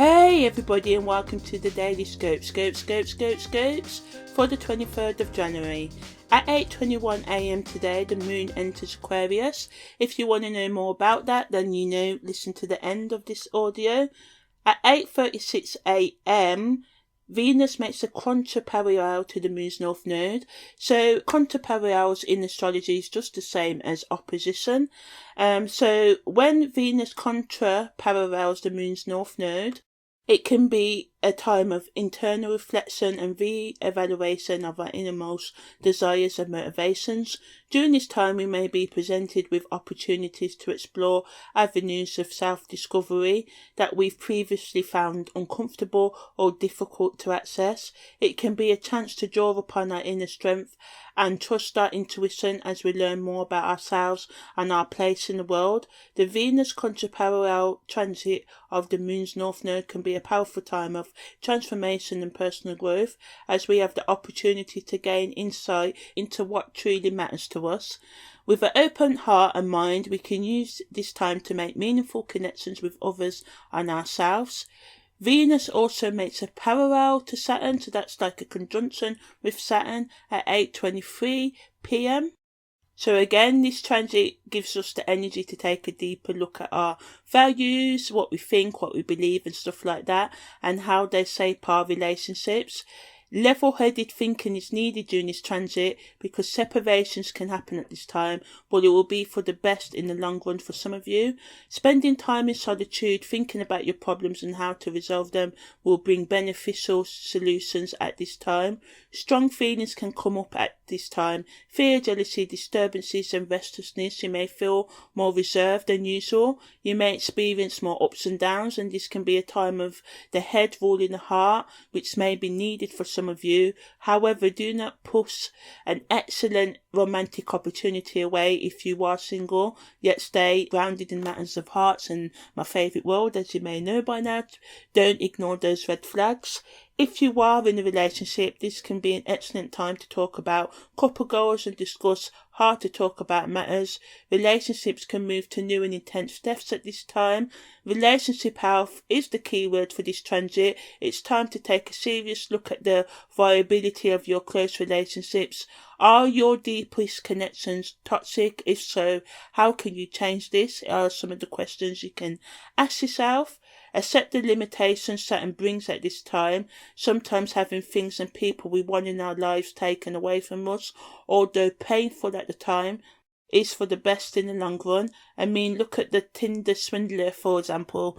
Hey everybody, and welcome to the Daily Scopes for the 23rd of January. At 8:21 am today, the moon enters Aquarius. If you want to know more about that, then listen to the end of this audio. At 8:36 am, Venus makes a contra-parallel to the moon's north node. So contra-parallels in astrology is just the same as opposition. So when Venus contra-parallels the moon's north node, it can be a time of internal reflection and re-evaluation of our innermost desires and motivations. During this time, we may be presented with opportunities to explore avenues of self-discovery that we've previously found uncomfortable or difficult to access. It can be a chance to draw upon our inner strength and trust our intuition as we learn more about ourselves and our place in the world. The Venus contra-parallel transit of the moon's north node can be a powerful time of transformation and personal growth, as we have the opportunity to gain insight into what truly matters to us. With an open heart and mind, we can use this time to make meaningful connections with others and ourselves. Venus also makes a parallel to Saturn, so that's like a conjunction with Saturn at 8:23 p.m. So again, this transit gives us the energy to take a deeper look at our values, what we think, what we believe and stuff like that, and how they shape our relationships. Level-headed thinking is needed during this transit because separations can happen at this time, but it will be for the best in the long run for some of you. Spending time in solitude, thinking about your problems and how to resolve them will bring beneficial solutions at this time. Strong feelings can come up at this time. Fear, jealousy, disturbances and restlessness. You may feel more reserved than usual. You may experience more ups and downs, and this can be a time of the head ruling the heart, which may be needed for some of you. However, do not push an excellent romantic opportunity away if you are single, yet stay grounded in matters of hearts and my favourite word, as you may know by now. Don't ignore those red flags. If you are in a relationship, this can be an excellent time to talk about couple goals and discuss hard to talk about matters. Relationships can move to new and intense depths at this time. Relationship health is the key word for this transit. It's time to take a serious look at the viability of your close relationships. Are your deepest connections toxic? If so, how can you change this? Are some of the questions you can ask yourself. Accept the limitations Saturn brings at this time. Sometimes having things and people we want in our lives taken away from us, although painful at the time, is for the best in the long run. I mean, look at the Tinder Swindler, for example,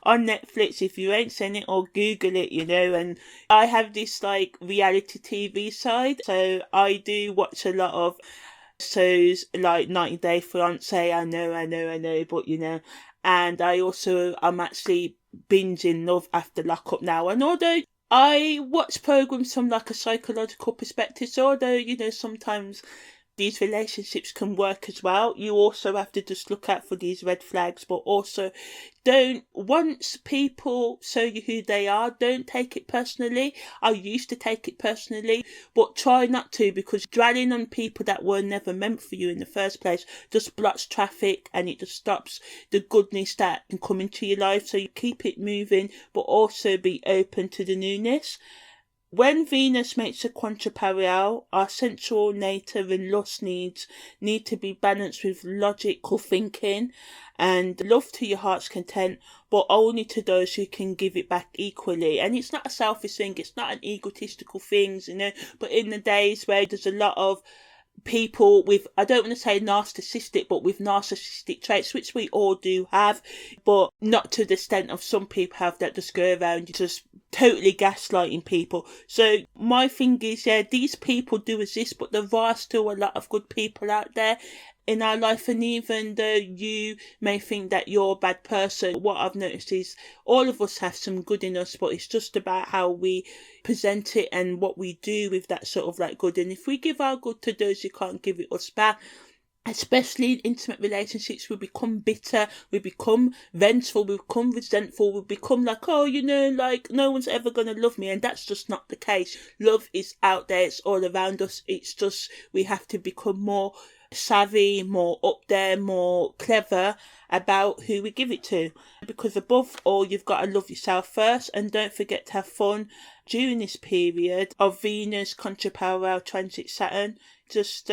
on Netflix. If you ain't seen it, or Google it, and I have this reality TV side, so I do watch a lot of shows like 90 Day Fiance. I know, but and I'm actually binging Love After Lockup now. And although I watch programs from a psychological perspective, so although, sometimes these relationships can work as well, you also have to just look out for these red flags, but also once people show you who they are, don't take it personally. I used to take it personally, but try not to, because dwelling on people that were never meant for you in the first place just blocks traffic and it just stops the goodness that can come into your life. So you keep it moving, but also be open to the newness. When Venus makes a contra-parallel, our sensual nature and lust needs need to be balanced with logical thinking and love to your heart's content, but only to those who can give it back equally. And it's not a selfish thing, it's not an egotistical thing, but in the days where there's a lot of people with, I don't want to say narcissistic, but with narcissistic traits, which we all do have, but not to the extent of some people have, that just go around just totally gaslighting people. So my thing is, these people do exist, but there are still a lot of good people out there in our life. And even though you may think that you're a bad person, what I've noticed is all of us have some good in us, but it's just about how we present it and what we do with that sort of good. And if we give our good to those who can't give it us back, especially in intimate relationships, we become bitter, we become vengeful, we become resentful, we become no one's ever going to love me. And that's just not the case. Love is out there, it's all around us. It's just we have to become more savvy, more up there, more clever about who we give it to. Because above all, you've got to love yourself first, and don't forget to have fun during this period of Venus Contra-Parallel transit Saturn. Just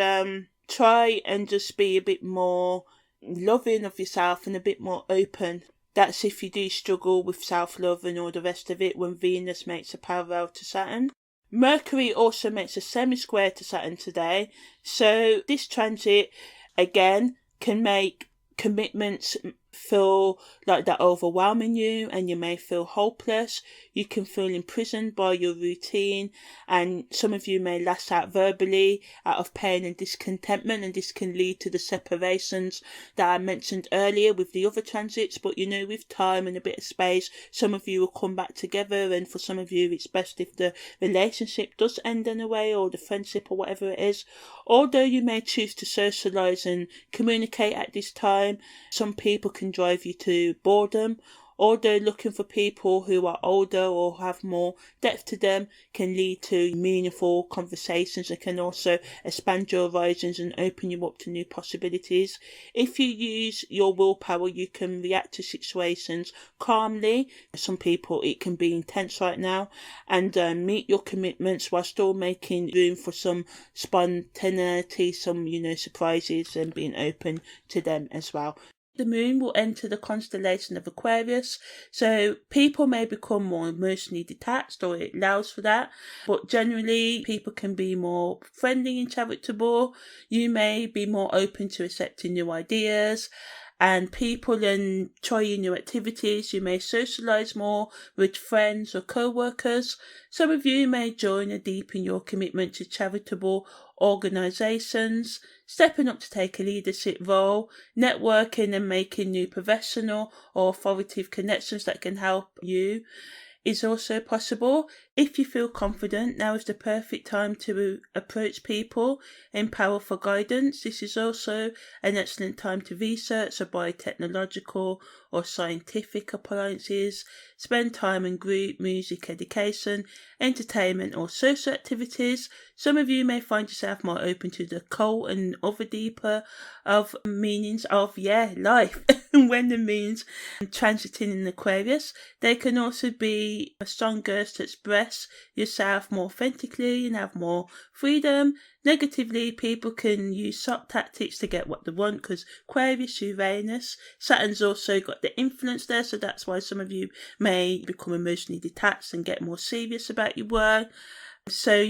try and just be a bit more loving of yourself and a bit more open. That's if you do struggle with self-love and all the rest of it when Venus makes a parallel to Saturn. Mercury also makes a semi-square to Saturn today, so this transit again can make commitments feel like they're overwhelming you, and you may feel hopeless. You can feel imprisoned by your routine, and some of you may lash out verbally out of pain and discontentment, and this can lead to the separations that I mentioned earlier with the other transits. But with time and a bit of space, some of you will come back together, and for some of you it's best if the relationship does end in a way, or the friendship or whatever it is. Although you may choose to socialise and communicate at this time, some people can drive you to boredom. Although looking for people who are older or have more depth to them can lead to meaningful conversations and can also expand your horizons and open you up to new possibilities. If you use your willpower, you can react to situations calmly. Some people, it can be intense right now, and meet your commitments while still making room for some spontaneity, some surprises, and being open to them as well. The moon will enter the constellation of Aquarius, so people may become more emotionally detached, or it allows for that, but generally people can be more friendly and charitable. You may be more open to accepting new ideas and people and trying new activities. You may socialise more with friends or co-workers. Some of you may join and deepen your commitment to charitable organisations, stepping up to take a leadership role, networking and making new professional or authoritative connections that can help you is also possible. If you feel confident, now is the perfect time to approach people in powerful guidance. This is also an excellent time to research or buy technological or scientific appliances, spend time in group, music, education, entertainment or social activities. Some of you may find yourself more open to the occult and other deeper of meanings of life. When the moon's transiting in Aquarius, they can also be a strong urge to express yourself more authentically and have more freedom. Negatively, people can use soft tactics to get what they want, because Aquarius, Uranus, Saturn's also got the influence there, so that's why some of you may become emotionally detached and get more serious about your work. So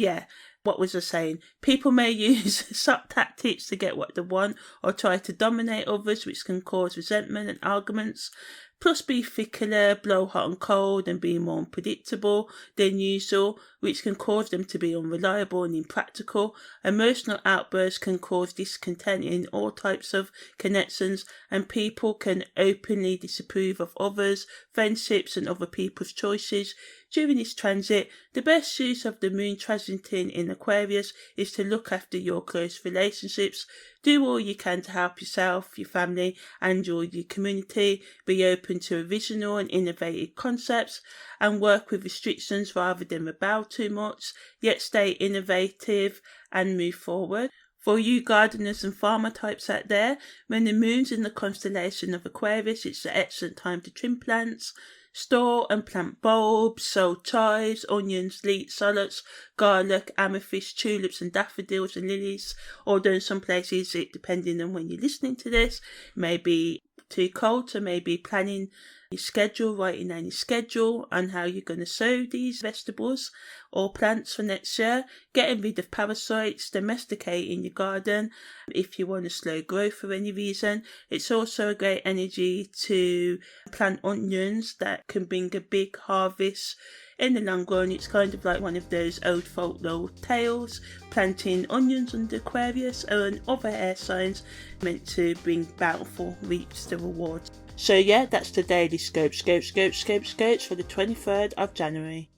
what was I saying? People may use soft tactics to get what they want or try to dominate others, which can cause resentment and arguments. Plus be fickler, blow hot and cold, and be more unpredictable than usual, which can cause them to be unreliable and impractical. Emotional outbursts can cause discontent in all types of connections, and people can openly disapprove of others, friendships and other people's choices. During this transit, the best use of the moon transiting in Aquarius is to look after your close relationships. Do all you can to help yourself, your family and your community. Be open to original and innovative concepts and work with restrictions rather than rebel too much, yet stay innovative and move forward. For you gardeners and farmer types out there, when the moon's in the constellation of Aquarius, it's an excellent time to trim plants, store and plant bulbs, sow chives, onions, leeks, shallots, garlic, amethyst, tulips and daffodils and lilies. Although in some places, it depending on when you're listening to this, may be too cold, so maybe planning your schedule, writing down your schedule and how you're going to sow these vegetables or plants for next year. Getting rid of parasites, domesticating your garden if you want a slow growth for any reason. It's also a great energy to plant onions that can bring a big harvest in the long run. It's kind of like one of those old folklore tales, planting onions under Aquarius and other air signs meant to bring bountiful reaps the rewards. So that's the daily scopes for the 23rd of January.